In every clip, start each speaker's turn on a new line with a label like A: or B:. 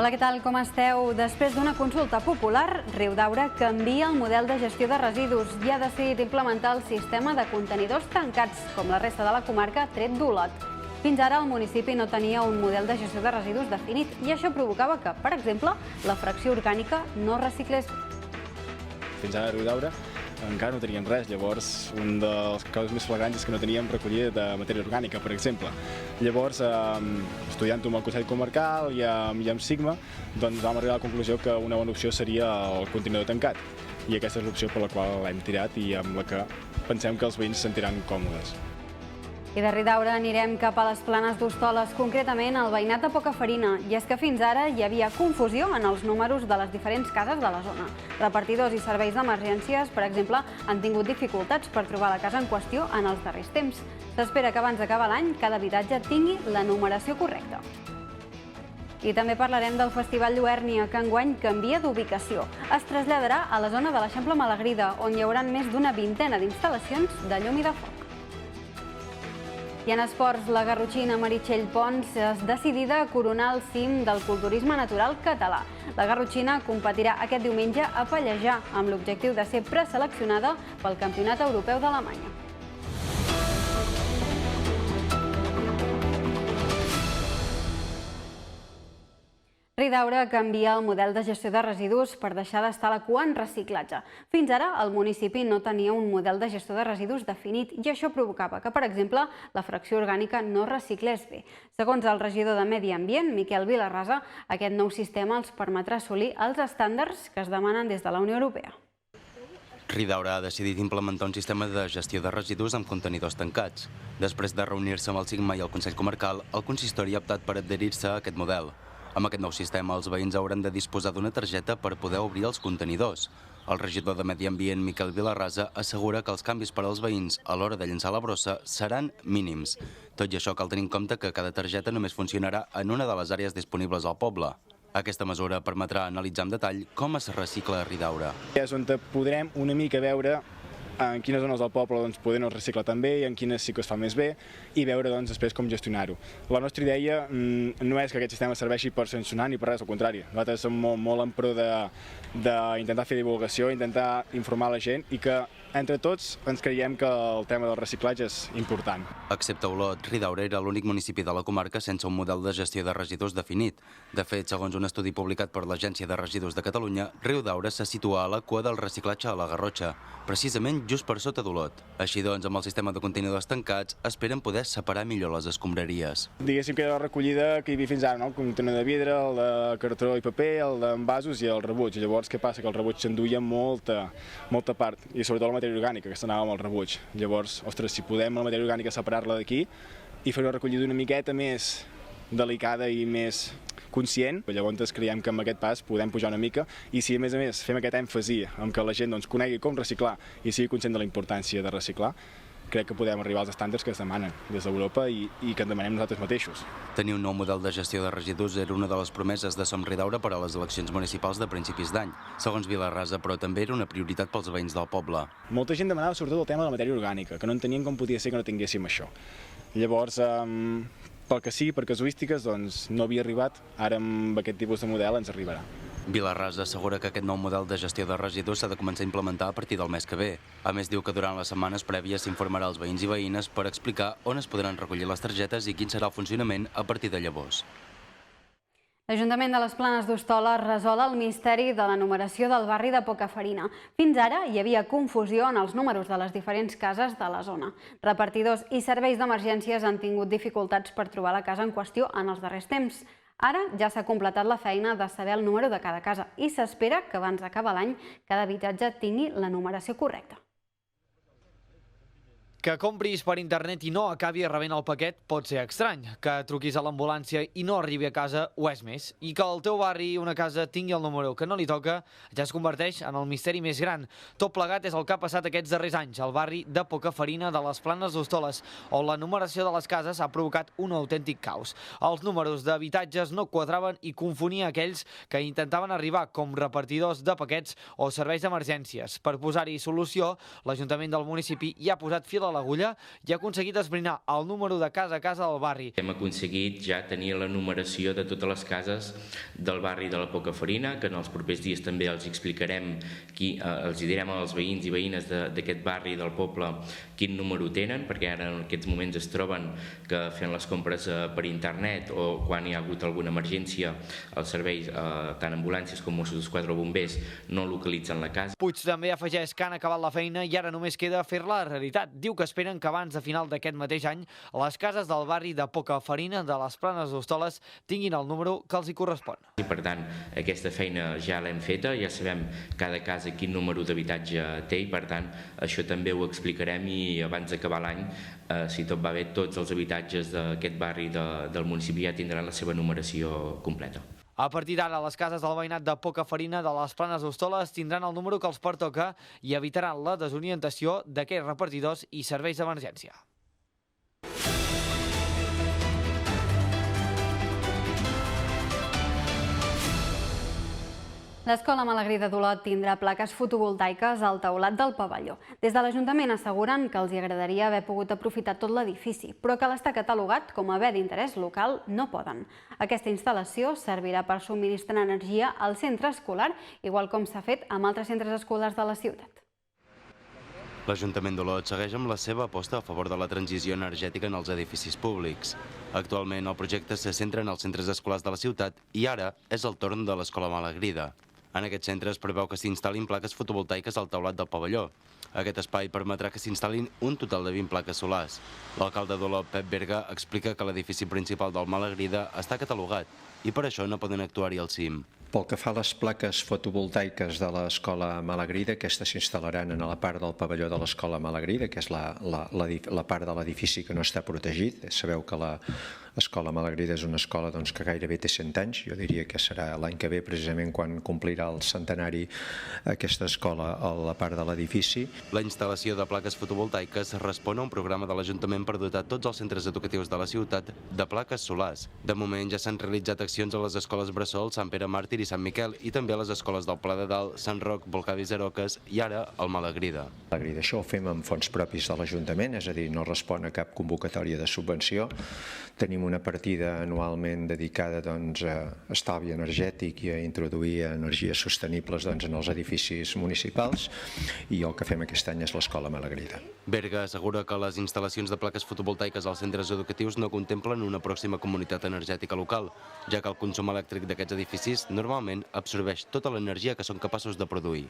A: Hola, què tal? Com esteu? Després d'una consulta popular, Riudaura canvia el model de gestió de residus i ha decidit implementar el sistema de contenidors tancats, com la resta de la comarca, tret d'Olot. Fins ara el municipi no tenia un model de gestió de residus definit i això provocava que, per exemple, la fracció orgànica no reciclés.
B: Fins ara a Riudaura encara no teníem res, llavors un dels casos més flagrants és que no teníem recollida de matèria orgànica, per exemple. Llavors, estudiant-ho amb el Consell Comarcal i amb Sigma, doncs vam arribar a la conclusió que una bona opció seria el contenidor tancat. I aquesta és l'opció per la qual l'hem tirat i amb la que pensem que els veïns se sentiran còmodes.
A: I de Riudaura anirem cap a les Planes d'Hostoles, concretament al veïnat de Pocafarina. I és que fins ara hi havia confusió en els números de les diferents cases de la zona. Repartidors i serveis d'emergències, per exemple, han tingut dificultats per trobar la casa en qüestió en els darrers temps. S'espera que abans d'acabar l'any cada habitatge tingui la numeració correcta. I també parlarem del Festival Lluèrnia, que enguany canvia d'ubicació. Es traslladarà a la zona de l'Eixample Malagrida, on hi haurà més d'una vintena d'instal·lacions de llum i de foc. I en esports, la garrotxina Meritxell Pons és decidida a coronar el cim del culturisme natural català. La garrotxina competirà aquest diumenge a Pallejà, amb l'objectiu de ser preseleccionada pel Campionat Europeu d'Alemanya. Riudaura canvia el model de gestió de residus per deixar d'estar a la cua en reciclatge. Fins ara, el municipi no tenia un model de gestió de residus definit i això provocava que, per exemple, la fracció orgànica no reciclés bé. Segons el regidor de Medi Ambient, Miquel Vilarrasa, aquest nou sistema els permetrà assolir els estàndards que es demanen des de la Unió Europea.
C: Riudaura ha decidit implementar un sistema de gestió de residus amb contenidors tancats. Després de reunir-se amb el Sigma i el Consell Comarcal, el consistori ha optat per adherir-se a aquest model. Amb aquest nou sistema, els veïns hauran de disposar d'una targeta per poder obrir els contenidors. El regidor de Medi Ambient, Miquel Vilarrasa, assegura que els canvis per als veïns a l'hora de llençar la brossa seran mínims. Tot i això, cal tenir en compte que cada targeta només funcionarà en una de les àrees disponibles al poble. Aquesta mesura permetrà analitzar amb detall com es recicla a Riudaura.
B: És on podrem una mica veure en quines zones del poble poder no es recicla tan bé i en quines sí que es fa més bé i veure després com gestionar-ho. La nostra idea no és que aquest sistema serveixi per sancionar ni per res, al contrari. Nosaltres som molt en pro d'intentar fer divulgació, intentar informar la gent i que entre tots ens creiem que el tema del reciclatge és important.
C: Excepte Olot, Riudaura era l'únic municipi de la comarca sense un model de gestió de residus definit. De fet, segons un estudi publicat per l'Agència de Residus de Catalunya, Riudaura se situa a la cua del reciclatge a la Garrotxa, precisament just per sota d'Olot. Així doncs, amb el sistema de contenidors tancats, esperen poder separar millor les escombraries.
B: Diguéssim que era la recollida que hi havia fins ara, el contenidor de vidre, el de cartró i paper, el d'envasos i el rebuig. Llavors, què passa? Que el rebuig s'enduia molta part, i sobretot la matèria orgànica, que s'anava amb el rebuig. Llavors, ostres, si podem la matèria orgànica separar-la d'aquí i fer una recollida una miqueta més delicada i més conscient, llavors creiem que amb aquest pas podem pujar una mica i si a més fem aquest èmfasi en que la gent conegui com reciclar i sigui conscient de la importància de reciclar, crec que podem arribar als estàndards que es demanen des d'Europa i que en demanem nosaltres mateixos.
C: Tenir un nou model de gestió de residus era una de les promeses de Som Riudaura per a les eleccions municipals de principis d'any. Segons Vilarrasa, però també era una prioritat pels veïns del poble.
B: Molta gent demanava sobretot el tema de la matèria orgànica, que no entenien com podia ser que no tinguéssim això. Llavors, pel que sigui, per casuístiques, no havia arribat, ara amb aquest tipus de model ens arribarà.
C: Vilarrasa assegura que aquest nou model de gestió de residus s'ha de començar a implementar a partir del mes que ve. A més, diu que durant les setmanes prèvies s'informarà als veïns i veïnes per explicar on es podran recollir les targetes i quin serà el funcionament a partir de llavors.
A: L'Ajuntament de les Planes d'Hostoles resol el misteri de la numeració del barri de Pocafarina. Fins ara hi havia confusió en els números de les diferents cases de la zona. Repartidors i serveis d'emergències han tingut dificultats per trobar la casa en qüestió en els darrers temps. Ara ja s'ha completat la feina de saber el número de cada casa i s'espera que abans d'acabar l'any cada habitatge tingui la numeració correcta.
D: Que compris per internet i no acabi rebent el paquet pot ser estrany. Que truquis a l'ambulància i no arribi a casa ho és més. I que al teu barri una casa tingui el número que no li toca ja es converteix en el misteri més gran. Tot plegat és el que ha passat aquests darrers anys al barri de Pocafarina de les Planes d'Hostoles, on la numeració de les cases ha provocat un autèntic caos. Els números d'habitatges no quadraven i confonia aquells que intentaven arribar com repartidors de paquets o serveis d'emergències. Per posar-hi solució, l'Ajuntament del municipi hi ha posat fil a a l'Agulla i ha aconseguit esbrinar el número de casa a casa del barri.
E: Hem aconseguit ja tenir la numeració de totes les cases del barri de la Pocafarina, que en els propers dies també els explicarem, els direm als veïns i veïnes d'aquest barri del poble quin número tenen, perquè ara en aquests moments es troben que fent les compres per internet o quan hi ha hagut alguna emergència els serveis, tant ambulàncies com Mossos d'Esquadra o bombers, no localitzen la casa.
D: Puig també afegeix que han acabat la feina i ara només queda fer-la realitat. Diu que esperen que abans de final d'aquest mateix any les cases del barri de Pocafarina de les Planes d'Hostoles tinguin el número que els hi correspon.
E: I per tant, aquesta feina ja l'hem feta, ja sabem cada casa quin número d'habitatge té i per tant això també ho explicarem i abans d'acabar l'any, si tot va bé, tots els habitatges d'aquest barri del municipi ja tindran la seva numeració completa.
D: A partir d'ara, les cases del veïnat de Pocafarina de les Planes d'Hostoles tindran el número que els pertoca i evitaran la desorientació d'aquells repartidors i serveis d'emergència.
A: L'Escola Malagrí de Dolot tindrà plaques fotovoltaiques al teulat del pavelló. Des de l'Ajuntament asseguren que els agradaria haver pogut aprofitar tot l'edifici, però que l'està catalogat com a bé d'interès local no poden. Aquesta instal·lació servirà per subministrar energia al centre escolar, igual com s'ha fet amb altres centres escolars de la ciutat.
C: L'Ajuntament d'Olot segueix amb la seva aposta a favor de la transició energètica en els edificis públics. Actualment, el projecte se centra en els centres escolars de la ciutat i ara és el torn de l'Escola Malagrida. En aquest centre es preveu que s'instal·lin plaques fotovoltaiques al teulat del pavelló. Aquest espai permetrà que s'instal·lin un total de 20 plaques solars. L'alcalde d'Olot, Pep Berga, explica que l'edifici principal del Malagrida està catalogat i per això no poden actuar-hi al cim.
F: Pel que fa a les plaques fotovoltaiques de l'Escola Malagrida, aquestes s'instal·laran en la part del pavelló de l'Escola Malagrida, que és la part de l'edifici que no està protegit. Sabeu que l'Escola Malagrida és una escola que gairebé té 100 anys. Jo diria que serà l'any que ve, precisament quan complirà el centenari aquesta escola a la part de l'edifici.
C: La instal·lació de plaques fotovoltaiques respon a un programa de l'Ajuntament per dotar tots els centres educatius de la ciutat de plaques solars. De moment ja s'han realitzat accions a les escoles Bressol, Sant Pere Màrtir i Sant Miquel i també a les escoles del Pla de Dalt, Sant Roc, Volcadis Aroques i ara el Malagrida.
F: Això ho fem amb fons propis de l'Ajuntament, és a dir, no respon a cap convocatòria de subvenció. Tenim una partida anualment dedicada a estalvi energètic i a introduir energies sostenibles en els edificis municipals i el que fem aquest any és l'Escola Malagrida.
C: Berga assegura que les instal·lacions de plaques fotovoltaiques als centres educatius no contemplen una pròxima comunitat energètica local, ja que el consum elèctric d'aquests edificis normalment absorbeix tota l'energia que són capaços de produir.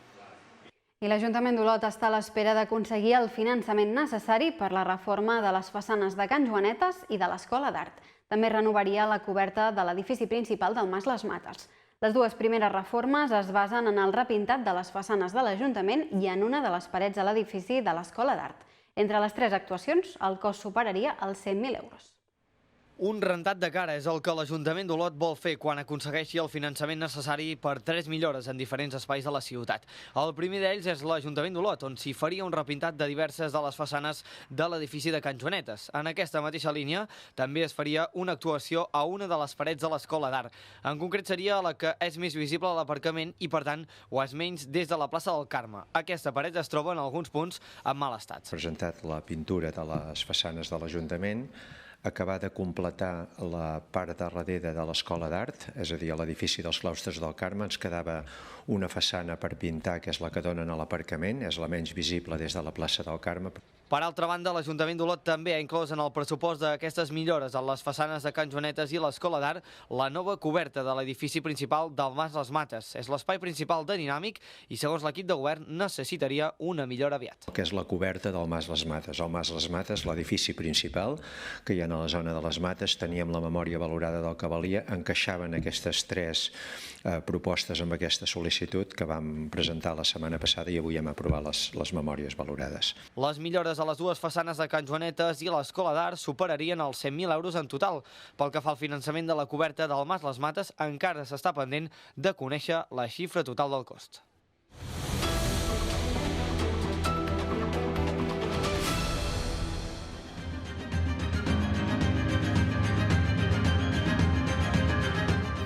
A: I l'Ajuntament d'Olot està a l'espera d'aconseguir el finançament necessari per la reforma de les façanes de Can Joanetes i de l'Escola d'Art. També renovaria la coberta de l'edifici principal del Mas Les Mates. Les dues primeres reformes es basen en el repintat de les façanes de l'Ajuntament i en una de les parets de l'edifici de l'Escola d'Art. Entre les tres actuacions, el cost superaria els 100.000 euros.
D: Un rentat de cara és el que l'Ajuntament d'Olot vol fer quan aconsegueixi el finançament necessari per 3 millores en diferents espais de la ciutat. El primer d'ells és l'Ajuntament d'Olot, on s'hi faria un repintat de diverses de les façanes de l'edifici de Can Joanetes. En aquesta mateixa línia també es faria una actuació a una de les parets de l'Escola d'Art. En concret seria la que és més visible a l'aparcament i, per tant, ho és menys des de la plaça del Carme. Aquesta paret es troba en alguns punts en mal estat.
F: Presentat la pintura de les façanes de l'Ajuntament, acabar de completar la part de darrere de l'Escola d'Art, és a dir, a l'edifici dels Claustres del Carme, ens quedava una façana per pintar, que és la que donen a l'aparcament, és la menys visible des de la plaça del Carme.
D: Per altra banda, l'Ajuntament d'Olot també ha inclòs en el pressupost d'aquestes millores a les façanes de Can Joanetes i l'Escola d'Art la nova coberta de l'edifici principal del Mas Les Mates. És l'espai principal de Dinàmic i, segons l'equip de govern, necessitaria una millora aviat.
F: Que és la coberta del Mas Les Mates. El Mas Les Mates, l'edifici principal, que hi ha a la zona de les Mates, teníem la memòria valorada del que valia, encaixaven aquestes tres propostes amb aquesta sol·licitud que vam presentar la setmana passada i avui hem aprovat les memòries valorades.
D: Les millores a les dues façanes de Can Joanetes i l'Escola d'Art superarien els 100.000 euros en total. Pel que fa al finançament de la coberta del Mas Les Mates, encara s'està pendent de conèixer la xifra total del cost.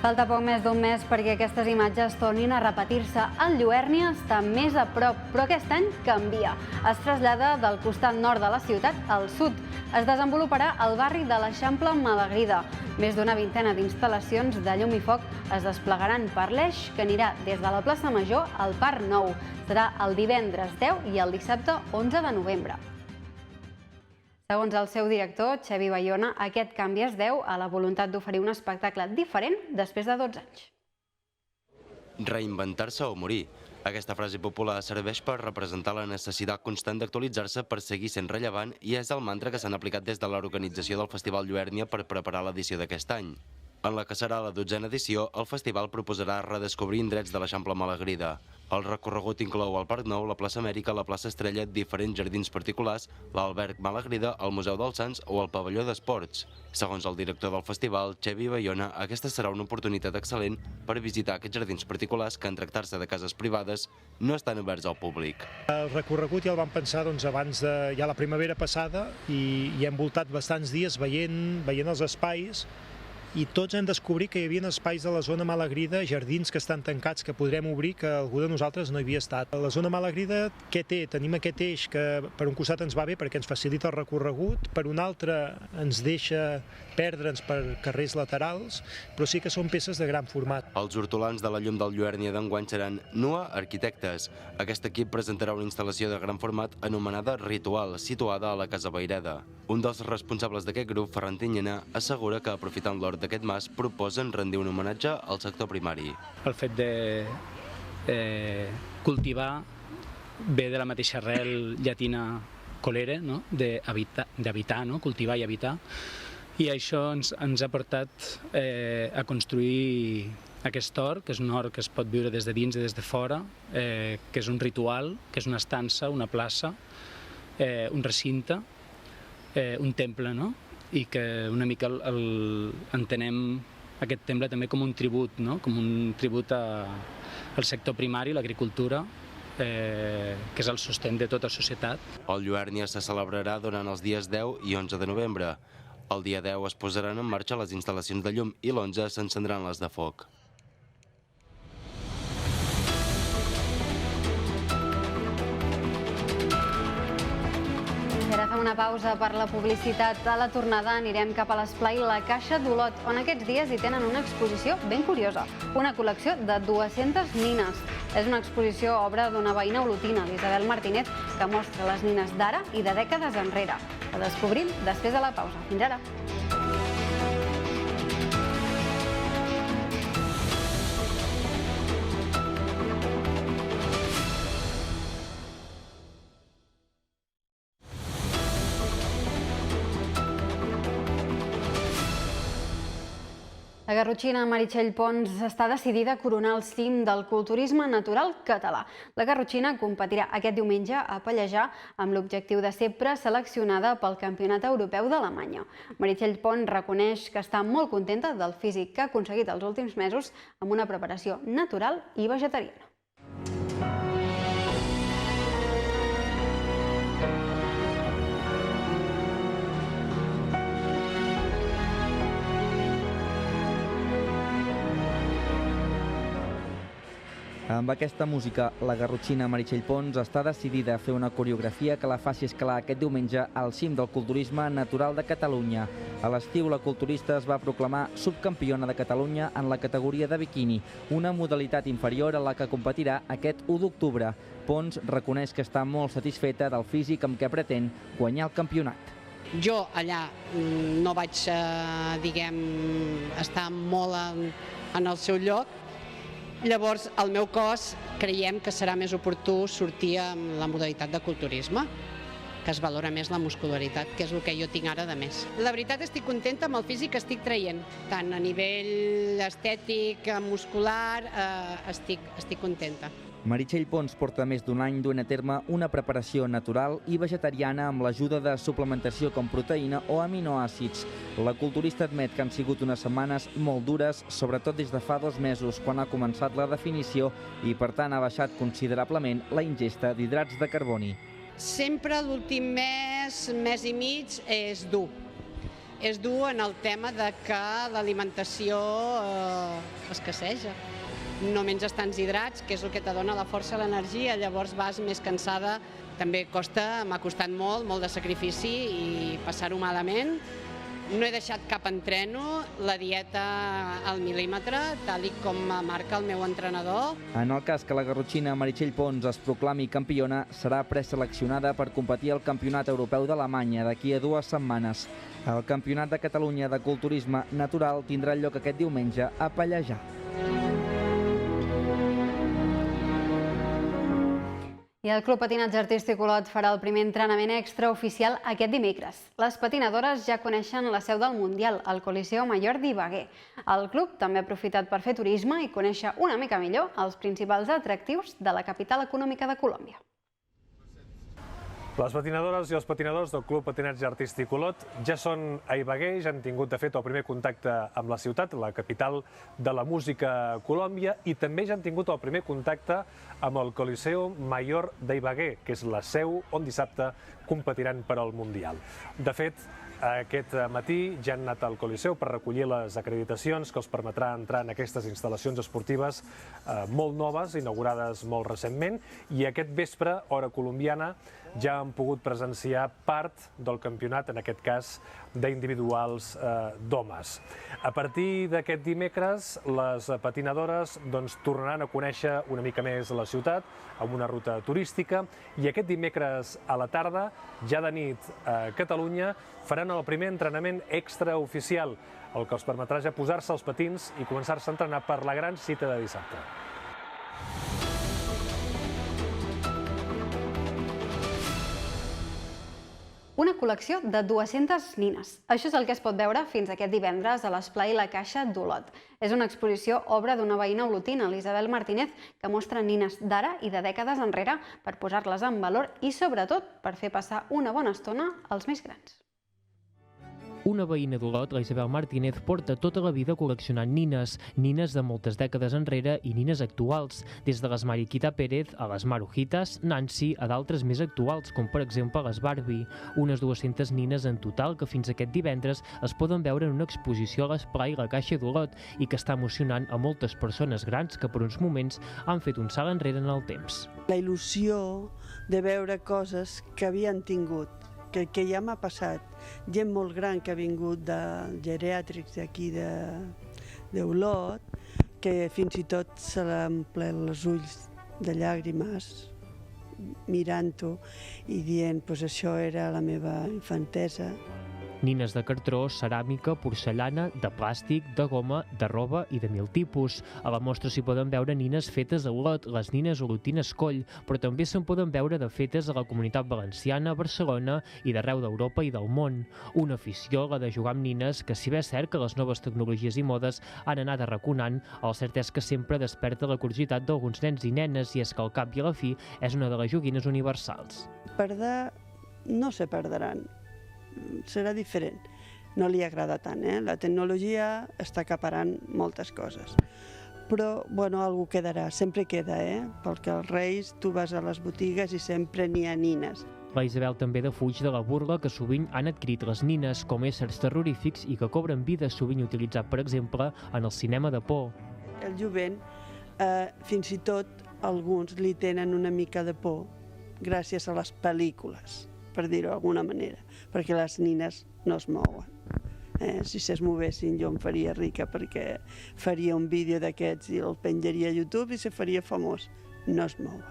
A: Falta poc més d'un mes perquè aquestes imatges tornin a repetir-se. El Lluèrnia està més a prop, però aquest any canvia. Es trasllada del costat nord de la ciutat al sud. Es desenvoluparà al barri de l'Eixample Malagrida. Més d'una vintena d'instal·lacions de llum i foc es desplegaran per l'eix que anirà des de la plaça Major al Parc Nou. Serà el divendres 10 i el dissabte 11 de novembre. Segons el seu director, Xavi Bayona, aquest canvi es deu a la voluntat d'oferir un espectacle diferent després de 12 anys.
C: Reinventar-se o morir. Aquesta frase popular serveix per representar la necessitat constant d'actualitzar-se per seguir sent rellevant i és el mantra que s'han aplicat des de l'organització del Festival Lluèrnia per preparar l'edició d'aquest any. En la que serà la 12a edició, el festival proposarà redescobrir indrets de l'Eixample Malagrida. El recorregut inclou el Parc Nou, la plaça Amèrica, la plaça Estrella, diferents jardins particulars, l'Alberg Malagrida, el Museu dels Sants o el pavelló d'esports. Segons el director del festival, Xavi Bayona, aquesta serà una oportunitat excel·lent per visitar aquests jardins particulars que, en tractar-se de cases privades, no estan oberts al públic.
G: El recorregut ja el vam pensar abans de ja la primavera passada i hem voltat bastants dies veient els espais i tots hem descobrit que hi havia espais de la zona Malagrida, jardins que estan tancats, que podrem obrir, que algú de nosaltres no hi havia estat. La zona Malagrida, què té? Tenim aquest eix que per un costat ens va bé perquè ens facilita el recorregut, per un altre ens deixa perdre'ns per carrers laterals, però sí que són peces de gran format.
C: Els hortolans de la llum del Lluèrnia d'enguany seran NUA Arquitectes. Aquest equip presentarà una instal·lació de gran format anomenada Ritual, situada a la Casa Vayreda. Un dels responsables d'aquest grup, Ferran Tinyena, assegura que, aprofitant l'hort d'aquest mas, proposen rendir un homenatge al sector primari.
H: El fet de cultivar ve de la mateixa arrel llatina colere, d'habitar, cultivar i habitar, i això ens ha portat a construir aquest hort, que és un hort que es pot viure des de dins i des de fora, que és un ritual, que és una estança, una plaça, un recinte, un temple, i que una mica entenem aquest temple també com un tribut, com un tribut al sector primari, l'agricultura, que és el sostén de tota societat.
C: El Lluèrnia se celebrarà durant els dies 10 i 11 de novembre. El dia 10 es posaran en marxa les instal·lacions de llum i l'11 s'encendran les de foc.
A: Ara fem una pausa per la publicitat. A la tornada anirem cap a l'esplai La Caixa d'Olot, on aquests dies hi tenen una exposició ben curiosa, una col·lecció de 200 nines. És una exposició obra d'una veïna olotina, l'Isabel Martínez, que mostra les nines d'ara i de dècades enrere. La descobrim després de la pausa. Fins ara! La garrotxina Meritxell Pons està decidida a coronar el cim del culturisme natural català. La garrotxina competirà aquest diumenge a Pallejà amb l'objectiu de ser preseleccionada pel Campionat Europeu d'Alemanya. Meritxell Pons reconeix que està molt contenta del físic que ha aconseguit els últims mesos amb una preparació natural i vegetariana.
I: Amb aquesta música, la garrotxina Meritxell Pons està decidida a fer una coreografia que la faci escalar aquest diumenge al cim del culturisme natural de Catalunya. A l'estiu, la culturista es va proclamar subcampiona de Catalunya en la categoria de biquini, una modalitat inferior a la que competirà aquest 1 d'octubre. Pons reconeix que està molt satisfeta del físic amb què pretén guanyar el campionat.
J: Jo allà no vaig, estar molt en el seu lloc. Llavors, el meu cos creiem que serà més oportú sortir amb la modalitat de culturisme, que es valora més la muscularitat, que és el que jo tinc ara de més. La veritat, estic contenta amb el físic que estic traient, tant a nivell estètic, muscular, estic contenta.
I: Meritxell Pons porta més d'un any duent a terme una preparació natural i vegetariana amb l'ajuda de suplementació com proteïna o aminoàcids. La culturista admet que han sigut unes setmanes molt dures, sobretot des de fa 2 mesos, quan ha començat la definició i, per tant, ha baixat considerablement la ingesta d'hidrats de carboni.
J: Sempre l'últim mes i mig és dur. és dur en el tema de que l'alimentació escasseja. No menges tants hidrats, que és el que te dona la força i l'energia, llavors vas més cansada. També m'ha costat molt de sacrifici i passar-ho malament. No he deixat cap entreno, la dieta al mil·límetre, tal com marca el meu entrenador.
I: En el cas que la garrotxina Meritxell Pons es proclami campiona, serà preseleccionada per competir al Campionat Europeu d'Alemanya d'aquí a 2 setmanes. El Campionat de Catalunya de Culturisme Natural tindrà lloc aquest diumenge a Pallejà.
A: I el Club Patinatge Artístic Olot farà el primer entrenament extraoficial aquest dimecres. Les patinadores ja coneixen la seu del Mundial, el Coliseo Mayor d'Ibagué. El club també ha aprofitat per fer turisme i conèixer una mica millor els principals atractius de la capital econòmica de Colòmbia.
K: Les patinadores i els patinadors del Club Patinatge Artístic Olot ja són a Ibagué, ja han tingut de fet el primer contacte amb la ciutat, la capital de la música a Colòmbia, i també ja han tingut el primer contacte amb el Coliseo Mayor d'Ibagué, que és la seu on dissabte competiran per al Mundial. De fet, aquest matí ja han anat al Coliseu per recollir les acreditacions que els permetrà entrar en aquestes instal·lacions esportives molt noves, inaugurades molt recentment, i aquest vespre, hora colombiana, ja han pogut presenciar part del campionat, en aquest cas d'individuals d'homes. A partir d'aquest dimecres, les patinadores tornaran a conèixer una mica més la ciutat, amb una ruta turística, i aquest dimecres a la tarda, ja de nit a Catalunya, faran el primer entrenament extraoficial, el que els permetrà ja posar-se els patins i començar-se a entrenar per la gran cita de dissabte.
A: Una col·lecció de 200 nines. Això és el que es pot veure fins aquest divendres a l'Esplai La Caixa d'Olot. És una exposició obra d'una veïna olotina, l'Isabel Martínez, que mostra nines d'ara i de dècades enrere per posar-les en valor i, sobretot, per fer passar una bona estona als més grans.
L: Una veïna d'Olot, la Isabel Martínez, porta tota la vida col·leccionant nines de moltes dècades enrere i nines actuals, des de les Mariquita Pérez a les Marujitas, Nancy, a d'altres més actuals, com per exemple les Barbie, unes 200 nines en total que fins aquest divendres es poden veure en una exposició a l'Esplai La Caixa d'Olot i que està emocionant a moltes persones grans que per uns moments han fet un salt enrere en el temps.
M: La il·lusió de veure coses que havien tingut, que ja m'ha passat. Gent molt gran que ha vingut de geriàtrics d'aquí d'Olot, que fins i tot se l'han omplert els ulls de llàgrimes mirant-ho i dient que això era la meva infantesa.
L: Nines de cartró, ceràmica, porcellana, de plàstic, de goma, de roba i de mil tipus. A la mostra s'hi poden veure nines fetes a Olot, les nines olotines Coll, però també se'n poden veure de fetes a la Comunitat Valenciana, Barcelona i d'arreu d'Europa i del món. Una afició, la de jugar amb nines, que si bé és cert que les noves tecnologies i modes han anat arraconant, el cert és que sempre desperta la curiositat d'alguns nens i nenes, i és que al cap i a la fi és una de les joguines universals.
M: Perdre no se perdran. Serà diferent. No li agrada tant, La tecnologia està acaparant moltes coses. Però, algú quedarà, sempre queda, Perquè als Reis tu vas a les botigues i sempre n'hi ha nines.
L: La Isabel també defuig de la burla que sovint han adquirit les nines com éssers terrorífics i que cobren vida, sovint utilitzat, per exemple, en el cinema de por.
M: El jovent, fins i tot, alguns li tenen una mica de por gràcies a les pel·lícules, per dir-ho d'alguna manera, perquè les nines no es mouen. Si es movessin jo em faria rica perquè faria un vídeo d'aquests i el penjaria a YouTube i se faria famós. No es mouen.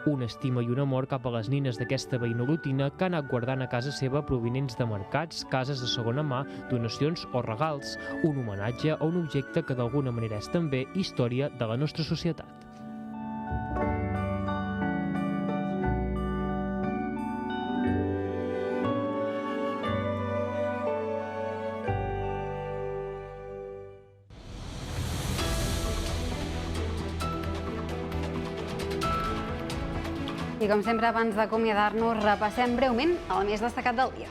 L: Una estima i un amor cap a les nines d'aquesta veïna olotina que ha anat guardant a casa seva provinents de mercats, cases de segona mà, donacions o regals. Un homenatge a un objecte que d'alguna manera és també història de la nostra societat.
A: I com sempre, abans d'acomiadar-nos, repassem breument el més destacat del dia.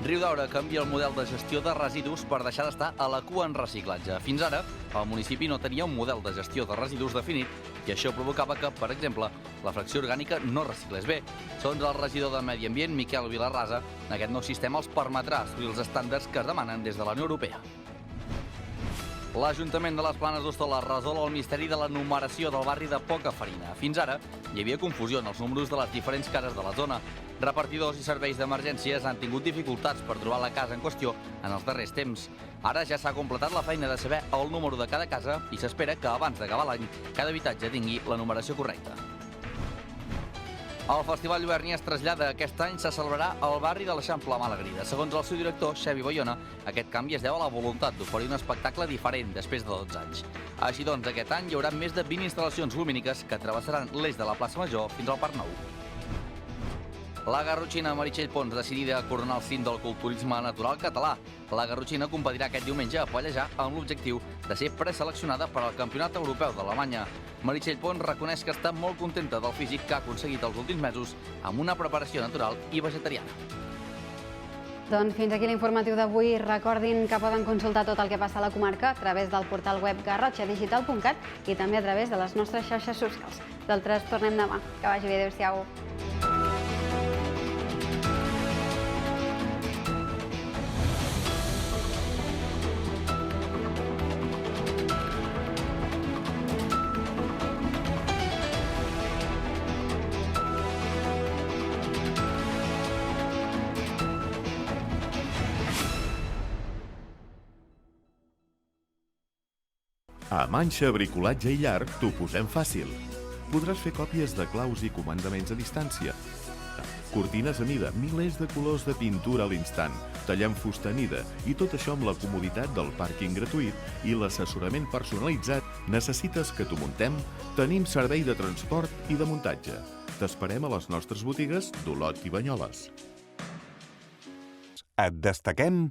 N: Riudaura canvia el model de gestió de residus per deixar d'estar a la cua en reciclatge. Fins ara, el municipi no tenia un model de gestió de residus definit i això provocava que, per exemple, la fracció orgànica no reciclés bé. Segons el regidor de Medi Ambient, Miquel Vilarrasa, aquest nou sistema els permetrà assolir els estàndards que es demanen des de la Unió Europea. L'Ajuntament de les Planes d'Hostoles resol el misteri de la numeració del barri de Pocafarina. Fins ara, hi havia confusió en els números de les diferents cases de la zona. Repartidors i serveis d'emergències han tingut dificultats per trobar la casa en qüestió en els darrers temps. Ara ja s'ha completat la feina de saber el número de cada casa i s'espera que abans d'acabar l'any cada habitatge tingui la numeració correcta. El Festival Lluerni es trasllada. Aquest any se celebrarà al barri de l'Eixample Malagrida. Segons el seu director, Xavi Bayona, aquest canvi es deu a la voluntat d'oferir un espectacle diferent després de 12 anys. Així doncs, aquest any hi haurà més de 20 instal·lacions lumíniques que travessaran l'eix de la plaça Major fins al Parc Nou. La garrotxina Meritxell Pons, decidida a coronar el cim del culturisme natural català. La garrotxina competirà aquest diumenge a Pallejà amb l'objectiu de ser preseleccionada per al Campionat Europeu d'Alemanya. Meritxell Pons reconeix que està molt contenta del físic que ha aconseguit els últims mesos amb una preparació natural i vegetariana.
A: Doncs fins aquí l'informatiu d'avui. Recordin que poden consultar tot el que passa a la comarca a través del portal web garrotxadigital.cat i també a través de les nostres xarxes socials. D'altres tornem demà. Que vagi bé, adéu-siau.
O: A Manxa Bricolatge i Llar t'ho posem fàcil. Podràs fer còpies de claus i comandaments a distància. Cortines a mida, milers de colors de pintura a l'instant, tallant fusta a mida i tot això amb la comoditat del pàrquing gratuït i l'assessorament personalitzat. Necessites que t'ho muntem? Tenim servei de transport i de muntatge. T'esperem a les nostres botigues d'Olot i Banyoles.
P: Et destaquem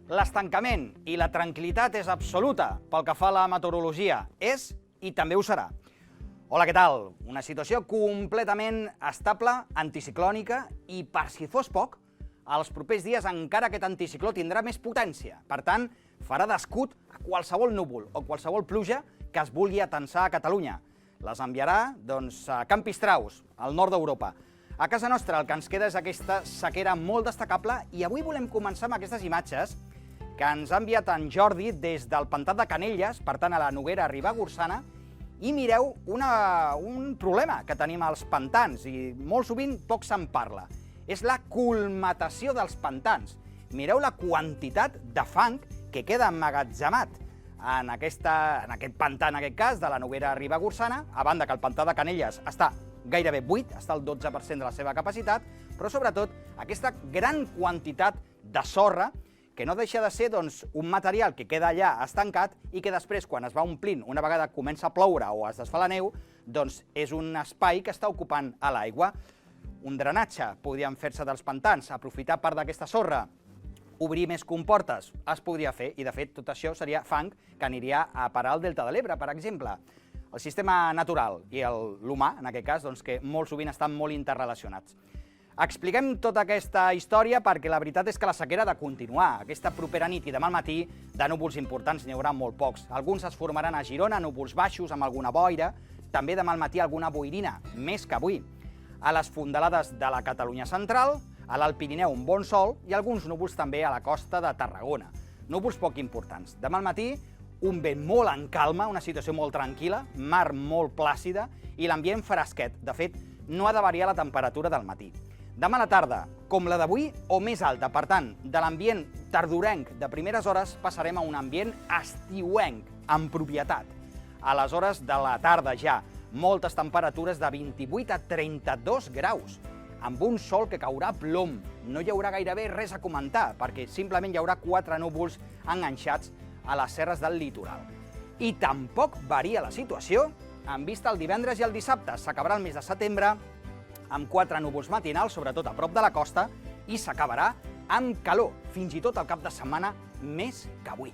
Q: l'estancament i la tranquil·litat és absoluta pel que fa a la meteorologia. És i també ho serà. Hola, què tal? Una situació completament estable, anticiclònica i, per si fos poc, els propers dies encara aquest anticicló tindrà més potència. Per tant, farà d'escut a qualsevol núvol o qualsevol pluja que es vulgui atensar a Catalunya. Les enviarà, doncs, a Camp Pistraus, al nord d'Europa. A casa nostra el que ens queda és aquesta sequera molt destacable i avui volem començar amb aquestes imatges que ens ha enviat en Jordi des del pantà de Canelles, per tant a la Noguera Ribagorçana, i mireu un problema que tenim als pantans i molt sovint poc se'n parla. És la colmatació dels pantans. Mireu la quantitat de fang que queda emmagatzemat en aquest pantà, en aquest cas, de la Noguera Ribagorçana, a banda que el pantà de Canelles està gairebé buit, està al 12% de la seva capacitat, però sobretot aquesta gran quantitat de sorra que no deixa de ser un material que queda allà estancat i que després, quan es va omplint, una vegada comença a ploure o es desfà la neu, doncs és un espai que està ocupant a l'aigua. Un drenatge podrien fer-se dels pantans, aprofitar part d'aquesta sorra, obrir més comportes, es podria fer, i de fet tot això seria fang que aniria a parar al Delta de l'Ebre, per exemple. El sistema natural i l'humà, en aquest cas, que molt sovint estan molt interrelacionats. Expliquem tota aquesta història perquè la veritat és que la sequera ha de continuar. Aquesta propera nit i demà al matí de núvols importants n'hi haurà molt pocs. Alguns es formaran a Girona, núvols baixos amb alguna boira, també demà al matí alguna boirina, més que avui. A les fondalades de la Catalunya central, a l'Alt Pirineu un bon sol i alguns núvols també a la costa de Tarragona. Núvols poc importants. Demà al matí un vent molt en calma, una situació molt tranquil·la, mar molt plàcida i l'ambient fresquet. De fet, no ha de variar la temperatura del matí. Demà a la tarda, com la d'avui o més alta, per tant, de l'ambient tardorenc de primeres hores passarem a un ambient estiuenc, amb propietat. A les hores de la tarda ja, moltes temperatures de 28 a 32 graus, amb un sol que caurà plom. No hi haurà gairebé res a comentar, perquè simplement hi haurà 4 núvols enganxats a les serres del litoral. I tampoc varia la situació en vista el divendres i el dissabte. S'acabarà el mes de setembre amb 4 núvols matinals, sobretot a prop de la costa, i s'acabarà amb calor, fins i tot el cap de setmana més que avui.